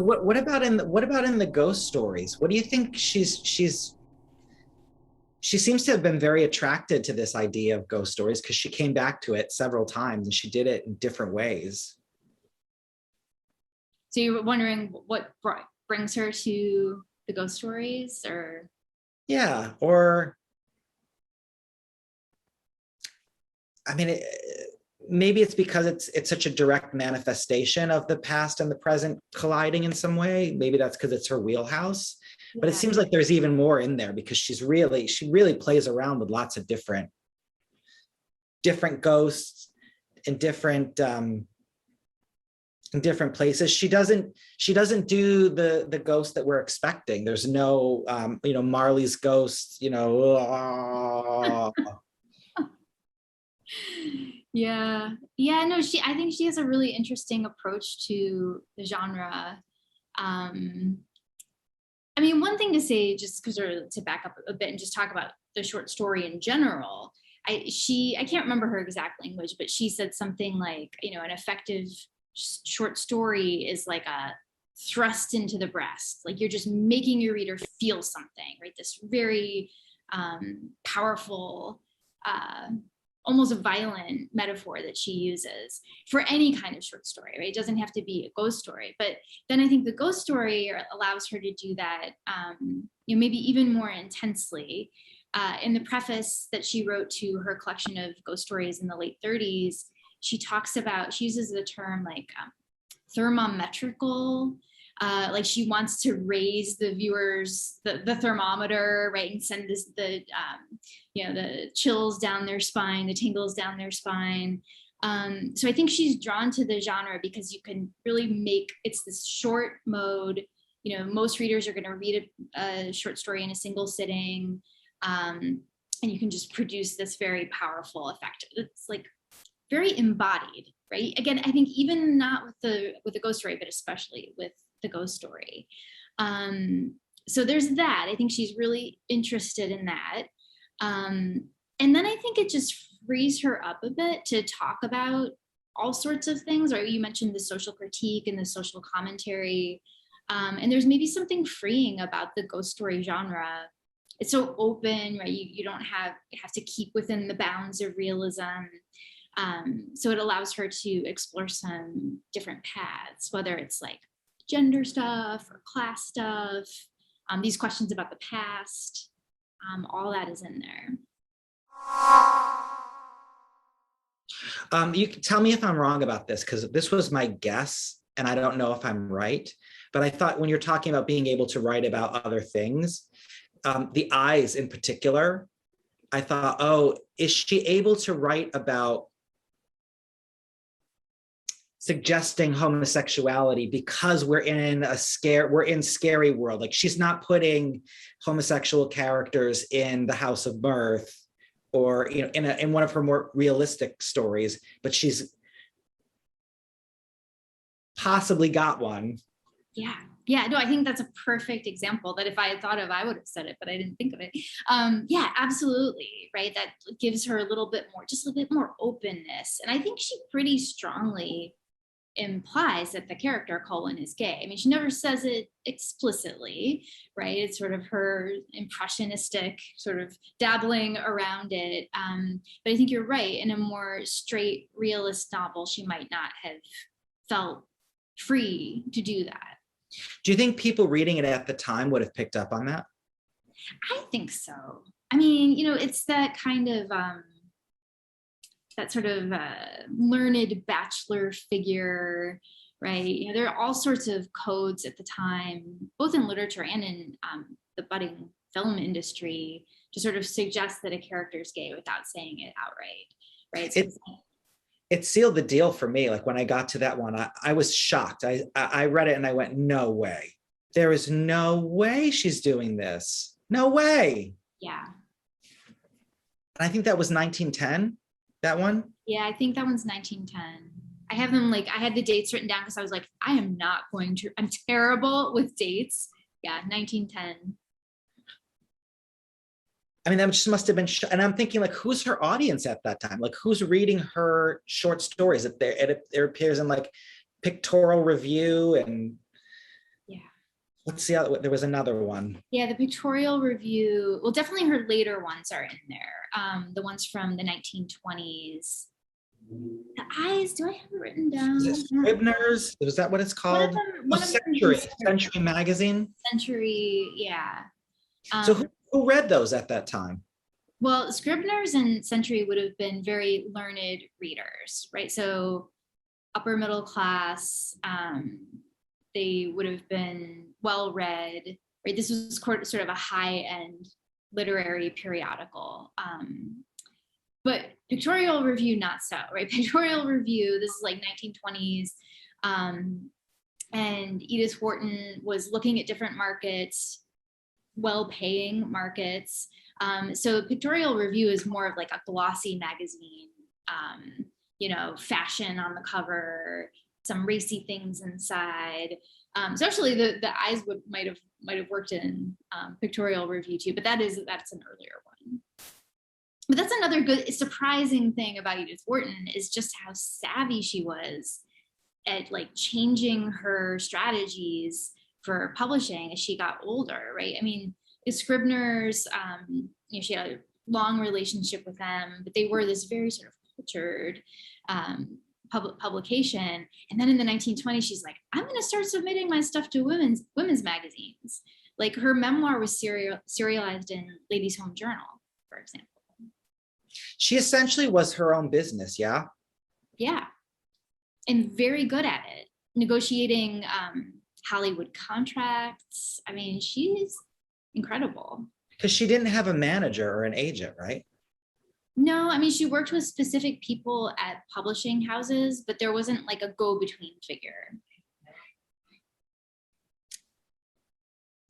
So what about in the ghost stories? What do you think she seems to have been very attracted to this idea of ghost stories because she came back to it several times and she did it in different ways. So you're wondering what brings her to the ghost stories, or? Yeah, or I mean, maybe it's because it's such a direct manifestation of the past and the present colliding in some way. Maybe that's because it's her wheelhouse. But it seems like there's even more in there because she really plays around with lots of different ghosts in different places. She doesn't do the ghost that we're expecting. There's no Marley's ghost, Yeah, no, I think she has a really interesting approach to the genre. I mean, one thing to say, just because to back up a bit and just talk about the short story in general, I can't remember her exact language, but she said something like, an effective short story is like a thrust into the breast, like you're just making your reader feel something, right? This very powerful, almost a violent metaphor that she uses for any kind of short story, right? It doesn't have to be a ghost story, but then I think the ghost story allows her to do that, maybe even more intensely. In the preface that she wrote to her collection of ghost stories in the late 30s, she uses the term like thermometrical, like she wants to raise the viewers, the thermometer, right, and send the chills down their spine, the tingles down their spine. So I think she's drawn to the genre because you can really it's this short mode. Most readers are going to read a short story in a single sitting, and you can just produce this very powerful effect. It's like very embodied, right? Again, I think even not with the ghost story, but especially with the ghost story. So there's that. I think she's really interested in that. And then I think it just frees her up a bit to talk about all sorts of things, right? You mentioned the social critique and the social commentary. And there's maybe something freeing about the ghost story genre. It's so open, right? You have to keep within the bounds of realism. So it allows her to explore some different paths, whether it's like gender stuff or class stuff, these questions about the past, all that is in there. You can tell me if I'm wrong about this, because this was my guess, and I don't know if I'm right. But I thought when you're talking about being able to write about other things, the eyes in particular, I thought, oh, is she able to write about suggesting homosexuality because we're in scary world? Like she's not putting homosexual characters in the House of Mirth or in one of her more realistic stories, but she's possibly got one. Yeah, no, I think that's a perfect example that if I had thought of, I would have said it, but I didn't think of it. Yeah, absolutely, right? That gives her just a bit more openness. And I think she pretty strongly implies that the character Colin is gay. I mean, she never says it explicitly, right? It's sort of her impressionistic sort of dabbling around it. But I think you're right. In a more straight realist novel, she might not have felt free to do that. Do you think people reading it at the time would have picked up on that? I think so. I mean, it's that kind of that sort of learned bachelor figure, right? There are all sorts of codes at the time, both in literature and in the budding film industry, to sort of suggest that a character is gay without saying it outright, right? It sealed the deal for me. Like when I got to that one, I was shocked. I read it and I went, no way. There is no way she's doing this. No way. Yeah. And I think that was 1910, that one. Yeah, I think that one's 1910. I have them I had the dates written down because I was like, I'm terrible with dates. Yeah, 1910. I mean, that just must have been, and I'm thinking like, who's her audience at that time? Like who's reading her short stories? It appears in like Pictorial Review and Let's see, there was another one. Yeah, the pictorial review, well, definitely her later ones are in there. The ones from the 1920s. The eyes, do I have it written down? Is it Scribner's? Was that what it's One of called? them, Oh, one of them Century, is Century Magazine. Century, yeah. So who read those at that time? Well, Scribner's and Century would have been very learned readers, right? So upper middle class, they would have been well read, right? This was sort of a high-end literary periodical. But Pictorial Review, not so, right? Pictorial Review, this is like 1920s. And Edith Wharton was looking at different markets, well-paying markets. So Pictorial Review is more of like a glossy magazine, you know, fashion on the cover, some racy things inside. So actually the eyes might have worked in Pictorial Review too, but that's an earlier one. But that's another good, surprising thing about Edith Wharton is just how savvy she was at like changing her strategies for publishing as she got older, right? I mean, the Scribners, you know, she had a long relationship with them, but they were this very sort of cultured publication. And then in the 1920s, she's like, I'm going to start submitting my stuff to women's magazines. Like her memoir was serialized in Ladies' Home Journal, for example. She essentially was her own business, yeah? Yeah, and very good at it. Negotiating Hollywood contracts. I mean, she's incredible. Because she didn't have a manager or an agent, right? No, I mean, she worked with specific people at publishing houses, but there wasn't like a go-between figure.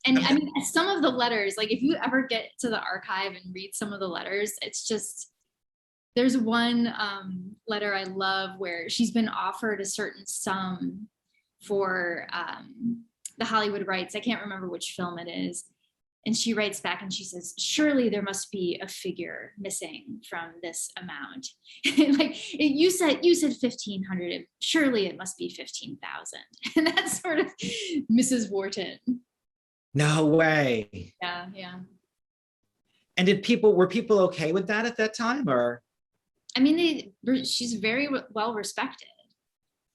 And I mean, some of the letters, like if you ever get to the archive and read some of the letters, it's just, there's one letter I love where she's been offered a certain sum for the Hollywood rights. I can't remember which film it is. And she writes back and she says, surely there must be a figure missing from this amount. Like you said 1,500, surely it must be 15,000. And that's sort of Mrs. Wharton. No way. Yeah, yeah. And were people okay with that at that time, or? I mean, she's very well respected.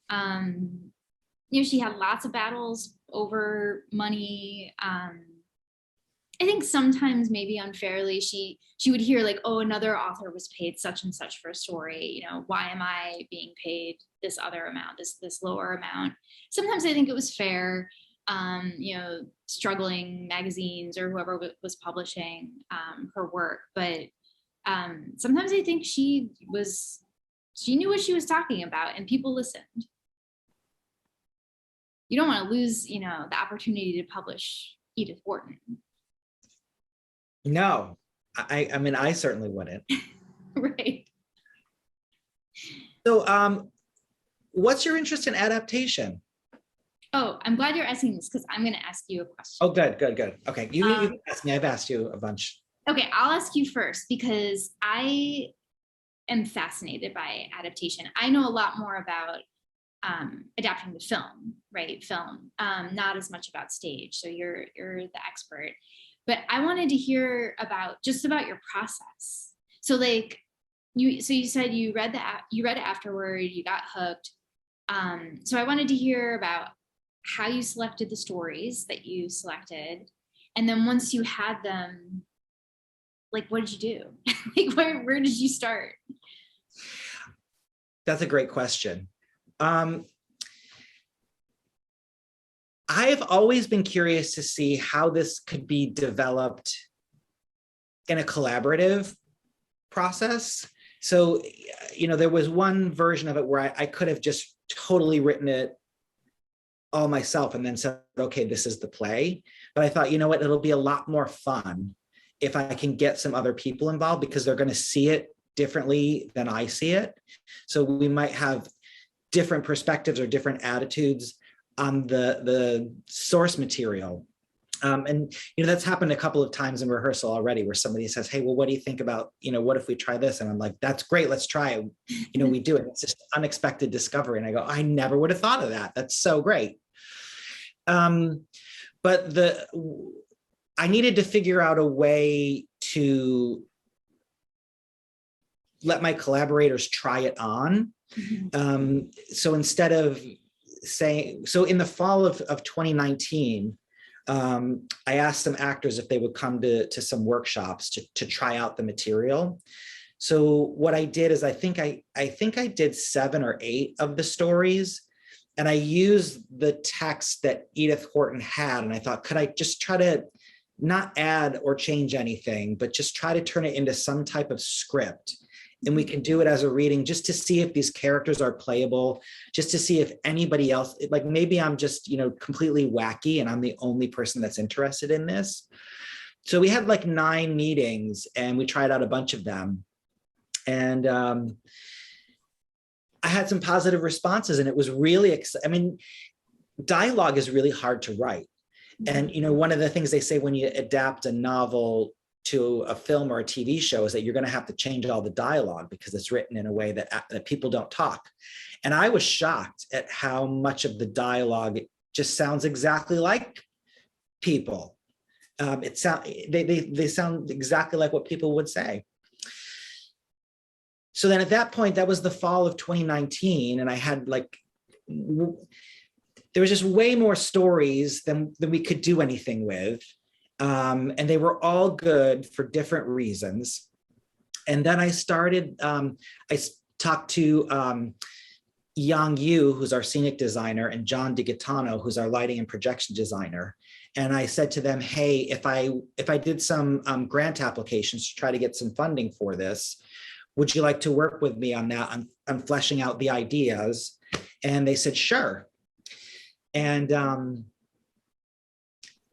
You know, she had lots of battles over money. I think sometimes maybe unfairly, she would hear like, oh, another author was paid such and such for a story. You know, why am I being paid this other amount, this lower amount? Sometimes I think it was fair. You know, struggling magazines or whoever was publishing her work, but sometimes I think she knew what she was talking about, and people listened. You don't want to lose, you know, the opportunity to publish Edith Wharton. No, I mean, I certainly wouldn't. Right. So, what's your interest in adaptation? Oh, I'm glad you're asking this because I'm going to ask you a question. Oh, good. Okay, you can ask me. I've asked you a bunch. Okay, I'll ask you first because I am fascinated by adaptation. I know a lot more about adapting the film, right? Film, not as much about stage. So you're the expert. But I wanted to hear about your process. So like you said you read it afterward, you got hooked. So I wanted to hear about how you selected the stories that you selected, and then once you had them, like what did you do? Like where did you start? That's a great question. I've always been curious to see how this could be developed in a collaborative process. So, you know, there was one version of it where I could have just totally written it all myself and then said, okay, this is the play. But I thought, you know what, it'll be a lot more fun if I can get some other people involved because they're going to see it differently than I see it. So we might have different perspectives or different attitudes on the source material. And, you know, that's happened a couple of times in rehearsal already where somebody says, hey, well, what do you think about, you know, what if we try this? And I'm like, that's great, let's try it. You know, we do it. It's just unexpected discovery. And I go, I never would have thought of that. That's so great. but I needed to figure out a way to let my collaborators try it on. So instead of saying, so in the fall of 2019, I asked some actors if they would come to some workshops to try out the material. So what I did is I think I did 7 or 8 of the stories, and I used the text that Edith Wharton had, and I thought, could I just try to not add or change anything, but just try to turn it into some type of script. And we can do it as a reading just to see if these characters are playable, just to see if anybody else, like maybe I'm just, completely wacky and I'm the only person that's interested in this. So we had like 9 meetings and we tried out a bunch of them. And I had some positive responses, and it was really exciting. I mean, dialogue is really hard to write. And, one of the things they say when you adapt a novel to a film or a TV show is that you're going to have to change all the dialogue because it's written in a way that people don't talk. And I was shocked at how much of the dialogue just sounds exactly like people. They sound exactly like what people would say. So then at that point, that was the fall of 2019, and I had there was just way more stories than we could do anything with. And they were all good for different reasons. And then I started, I talked to Yang Yu, who's our scenic designer, and John DiGaetano, who's our lighting and projection designer. And I said to them, hey, if I did some grant applications to try to get some funding for this, would you like to work with me on that, on fleshing out the ideas? And they said, sure. And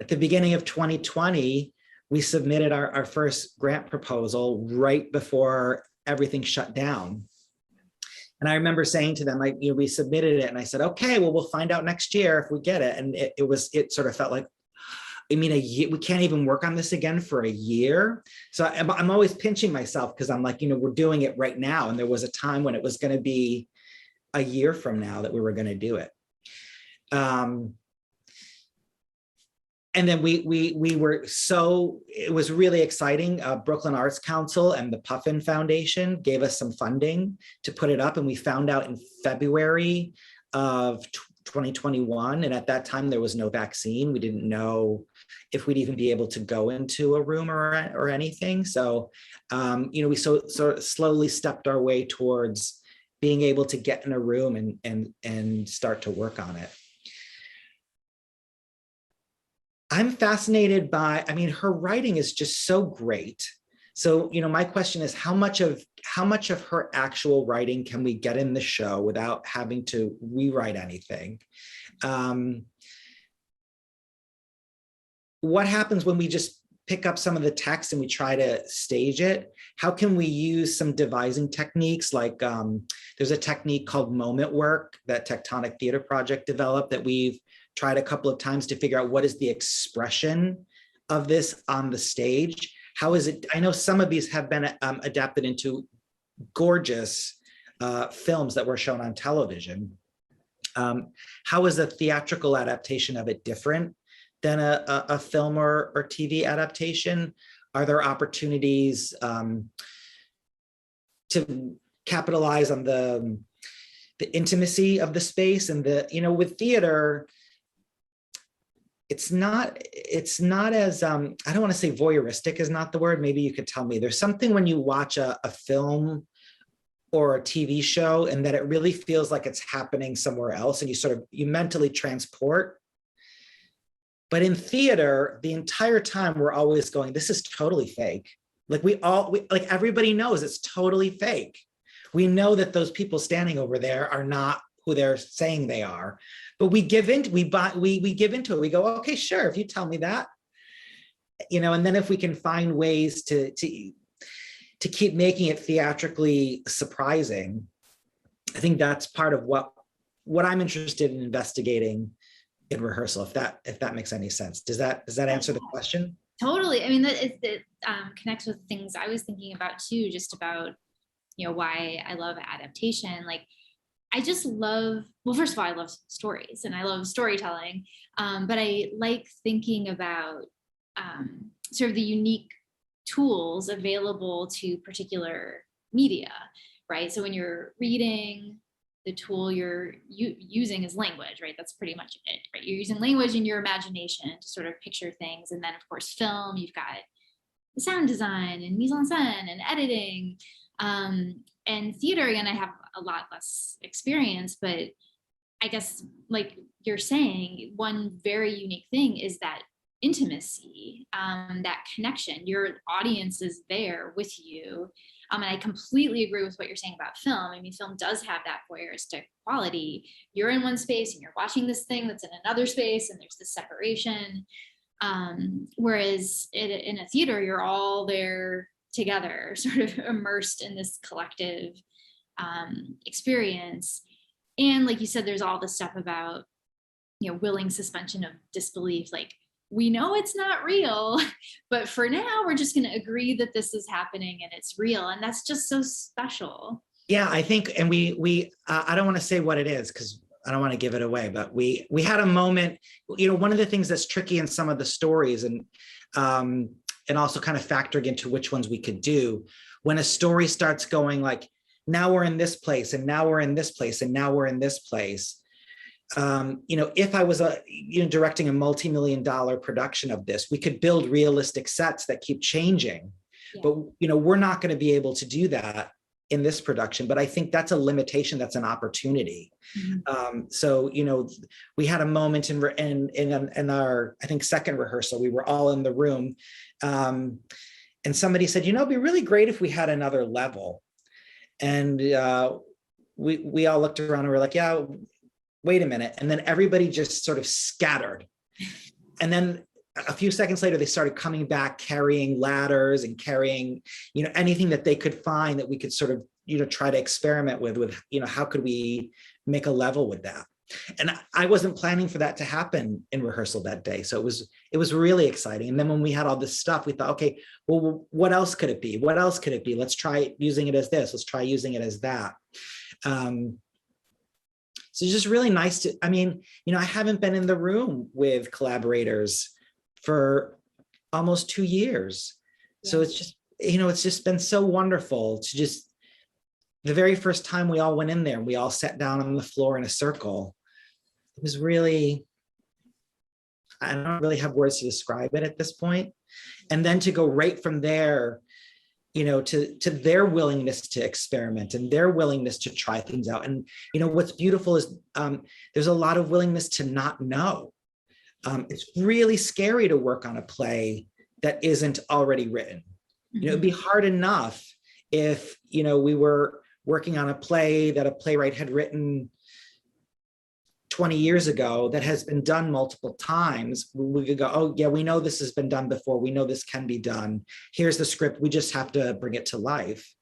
at the beginning of 2020, we submitted our first grant proposal right before everything shut down. And I remember saying to them, we submitted it, and I said, okay, well, we'll find out next year if we get it. And it sort of felt like, a year, we can't even work on this again for a year. So I'm always pinching myself because I'm like, we're doing it right now. And there was a time when it was going to be a year from now that we were going to do it. And then we were it was really exciting. Brooklyn Arts Council and the Puffin Foundation gave us some funding to put it up. And we found out in February of 2021. And at that time, there was no vaccine. We didn't know if we'd even be able to go into a room or anything. So, we sort of slowly stepped our way towards being able to get in a room and start to work on it. I'm fascinated by, her writing is just so great. So, my question is, how much of her actual writing can we get in the show without having to rewrite anything? What happens when we just pick up some of the text and we try to stage it? How can we use some devising techniques? Like there's a technique called moment work that Tectonic Theater Project developed that we've tried a couple of times to figure out what is the expression of this on the stage. How is it? I know some of these have been adapted into gorgeous films that were shown on television. How is a theatrical adaptation of it different than a film or TV adaptation? Are there opportunities to capitalize on the intimacy of the space and with theater? It's not as, I don't want to say voyeuristic is not the word. Maybe you could tell me. There's something when you watch a film or a TV show and that it really feels like it's happening somewhere else and you mentally transport. But in theater, the entire time we're always going, this is totally fake. Like everybody knows it's totally fake. We know that those people standing over there are not who they're saying they are, but we give into it. We go, okay, sure, if you tell me that, and then if we can find ways to keep making it theatrically surprising, I think that's part of what I'm interested in investigating in rehearsal, if that makes any sense. Does that answer the question? Totally. It connects with things I was thinking about too, just about, why I love adaptation. Like, I just love, well, first of all, I love stories and I love storytelling, but I like thinking about sort of the unique tools available to particular media, right? So when you're reading, the tool you're using is language, right? That's pretty much it, right? You're using language and your imagination to sort of picture things. And then of course, film, you've got the sound design and mise en scène and editing. And theater, again, I have a lot less experience, but I guess like you're saying, one very unique thing is that intimacy, that connection. Your audience is there with you. And I completely agree with what you're saying about film. I mean, film does have that voyeuristic quality. You're in one space and you're watching this thing that's in another space, and there's this separation. Whereas in a theater, you're all there together, sort of immersed in this collective experience. And like you said, there's all this stuff about, willing suspension of disbelief. Like, we know it's not real, but for now, we're just going to agree that this is happening and it's real. And that's just so special. Yeah, I think, and we I don't want to say what it is because I don't want to give it away, but we had a moment, one of the things that's tricky in some of the stories and also kind of factoring into which ones we could do, when a story starts going like, now we're in this place and now we're in this place and now we're in this place. If I was directing a multi-million-dollar production of this, we could build realistic sets that keep changing, but we're not going to be able to do that in this production. But I think that's a limitation, that's an opportunity. So we had a moment in our, I think, second rehearsal, we were all in the room, and somebody said, it'd be really great if we had another level. And we all looked around and we were like, yeah, wait a minute. And then everybody just sort of scattered. And then a few seconds later, they started coming back, carrying ladders and carrying, anything that they could find that we could sort of, try to experiment with, how could we make a level with that? And I wasn't planning for that to happen in rehearsal that day. So it was really exciting. And then when we had all this stuff, we thought, okay, well, what else could it be? What else could it be? Let's try using it as this. Let's try using it as that. So it's just really nice to, I haven't been in the room with collaborators for almost 2 years. Yeah. So it's just, it's just been so wonderful to just, the very first time we all went in there, we all sat down on the floor in a circle. It was really, I don't really have words to describe it at this point. And then to go right from there, to their willingness to experiment and their willingness to try things out. And, what's beautiful is there's a lot of willingness to not know. It's really scary to work on a play that isn't already written. It'd be hard enough if, we were working on a play that a playwright had written 20 years ago that has been done multiple times. We could go, oh yeah, we know this has been done before. We know this can be done. Here's the script. We just have to bring it to life.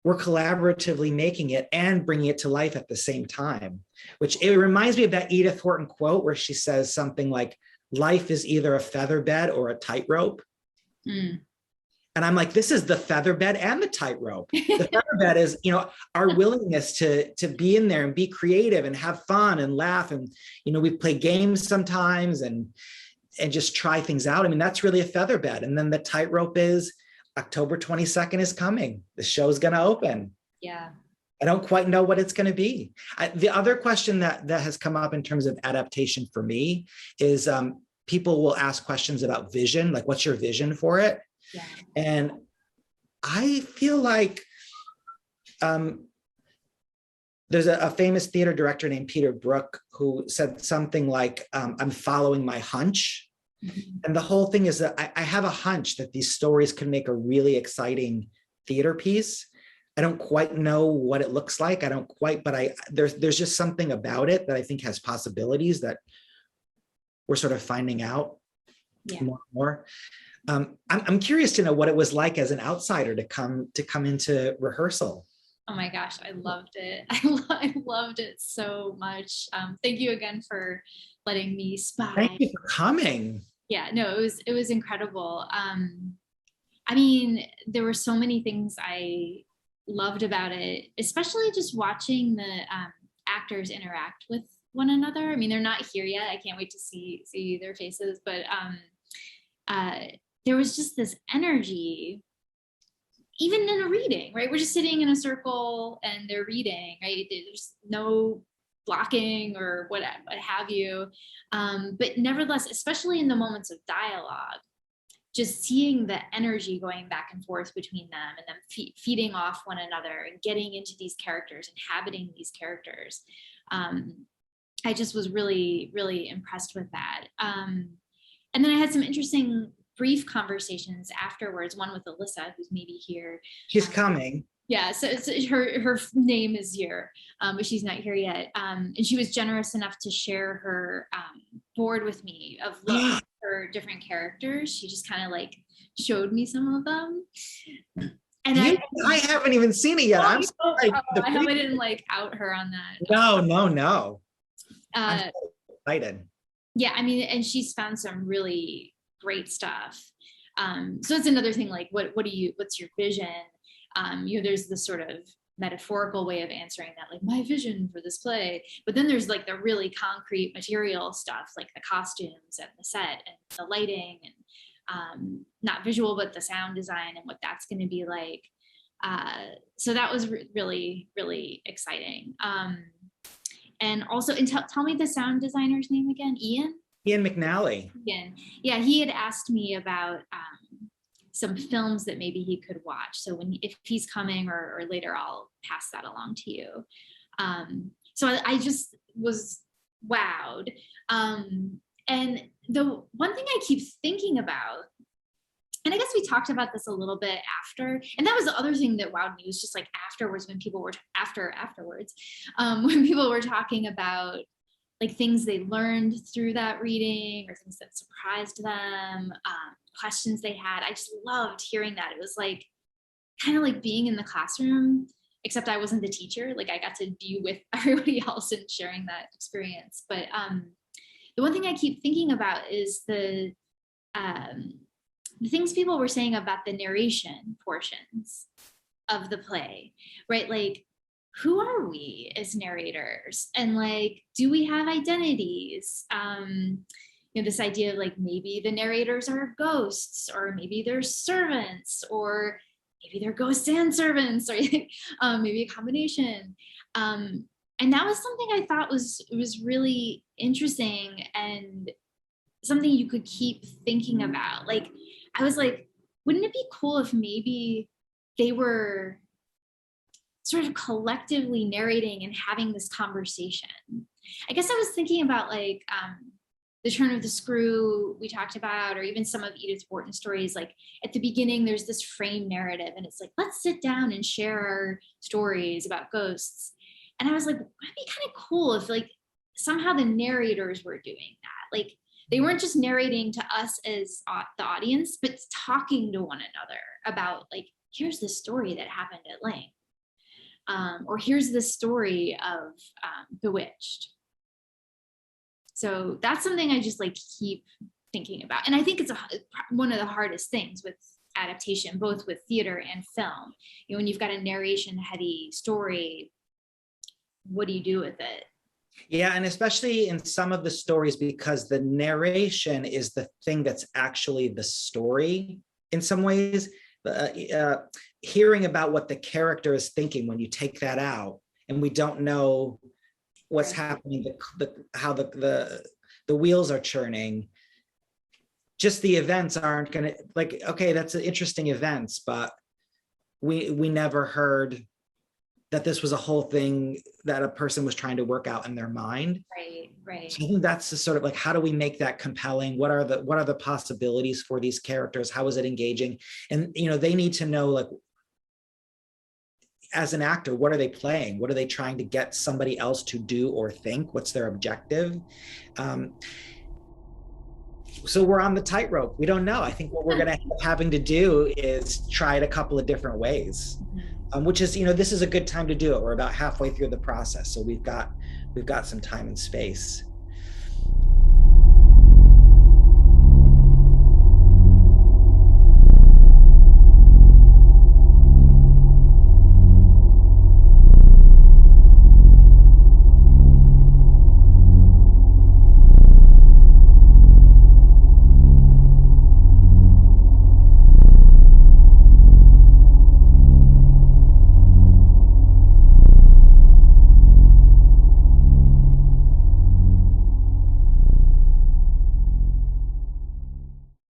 We're collaboratively making it and bringing it to life at the same time, which it reminds me of that Edith Wharton quote where she says something like, life is either a feather bed or a tightrope. And I'm like, this is the feather bed and the tightrope. The feather bed is, our willingness to be in there and be creative and have fun and laugh. And, we play games sometimes and just try things out. That's really a feather bed. And then the tightrope is October 22nd is coming. The show's going to open. Yeah. I don't quite know what it's going to be. The other question that has come up in terms of adaptation for me is people will ask questions about vision, like what's your vision for it? Yeah. And I feel like there's a famous theater director named Peter Brook who said something like, I'm following my hunch. And the whole thing is that I have a hunch that these stories can make a really exciting theater piece. I don't quite know what it looks like. But there's just something about it that I think has possibilities that we're sort of finding out more and more. I'm curious to know what it was like as an outsider to come into rehearsal. Oh my gosh, I loved it. I loved it so much. Thank you again for letting me spy. Thank you for coming. Yeah, no, it was incredible. There were so many things I loved about it, especially just watching the actors interact with one another. I mean, they're not here yet. I can't wait to see their faces, but there was just this energy, even in a reading, right? We're just sitting in a circle and they're reading, right? There's no blocking or what have you. But nevertheless, especially in the moments of dialogue, just seeing the energy going back and forth between them and them feeding off one another and getting into these characters, inhabiting these characters. I just was really, really impressed with that. And then I had some interesting brief conversations afterwards, one with Alyssa, who's maybe here. She's coming. Yeah, so her name is here, but she's not here yet. And she was generous enough to share her board with me of looking for different characters. She just kind of like showed me some of them. And I haven't even seen it yet. Oh, I'm sorry. I hope I didn't like out her on that. No. I'm so excited. Yeah, I mean, and she's found some really great stuff. So it's another thing, like what's your vision? There's this sort of metaphorical way of answering that, like my vision for this play, but then there's like the really concrete material stuff, like the costumes and the set and the lighting and not visual, but the sound design and what that's going to be like. So that was really, really exciting. And also, tell me the sound designer's name again. Ian McNally. Yeah, he had asked me about some films that maybe he could watch. So if he's coming or later, I'll pass that along to you. So I just was wowed. And the one thing I keep thinking about, and I guess we talked about this a little bit after, and that was the other thing that wowed me, was just like afterwards, when people were afterwards, when people were talking about like things they learned through that reading or things that surprised them, questions they had. I just loved hearing that. It was like kind of like being in the classroom, except I wasn't the teacher. Like I got to be with everybody else and sharing that experience. But the one thing I keep thinking about is the things people were saying about the narration portions of the play, right? Like, who are we as narrators? And like, do we have identities? This idea of like, maybe the narrators are ghosts, or maybe they're servants, or maybe they're ghosts and servants, or maybe a combination. And that was something I thought was really interesting and something you could keep thinking about. Like, I was like, wouldn't it be cool if maybe they were sort of collectively narrating and having this conversation? I guess I was thinking about like The Turn of the Screw we talked about, or even some of Edith Wharton stories. Like at the beginning, there's this frame narrative and it's like, let's sit down and share our stories about ghosts. And I was like, that'd be kind of cool if like somehow the narrators were doing that. Like they weren't just narrating to us as the audience, but talking to one another about like, here's the story that happened at Lang. Or here's the story of Bewitched. So that's something I just like keep thinking about. And I think it's one of the hardest things with adaptation, both with theater and film. When you've got a narration heavy story, what do you do with it? Yeah, and especially in some of the stories, because the narration is the thing that's actually the story in some ways. Hearing about what the character is thinking when you take that out, and we don't know what's happening, how the wheels are churning, just the events aren't going to, like, okay, that's an interesting events, but we never heard that this was a whole thing that a person was trying to work out in their mind. Right. So I think that's the sort of like, how do we make that compelling? What are the possibilities for these characters? How is it engaging? And, they need to know, like, as an actor, what are they playing? What are they trying to get somebody else to do or think? What's their objective? So we're on the tightrope. We don't know. I think what we're going to end up having to do is try it a couple of different ways. Which is, this is a good time to do it. We're about halfway through the process, so we've got some time and space.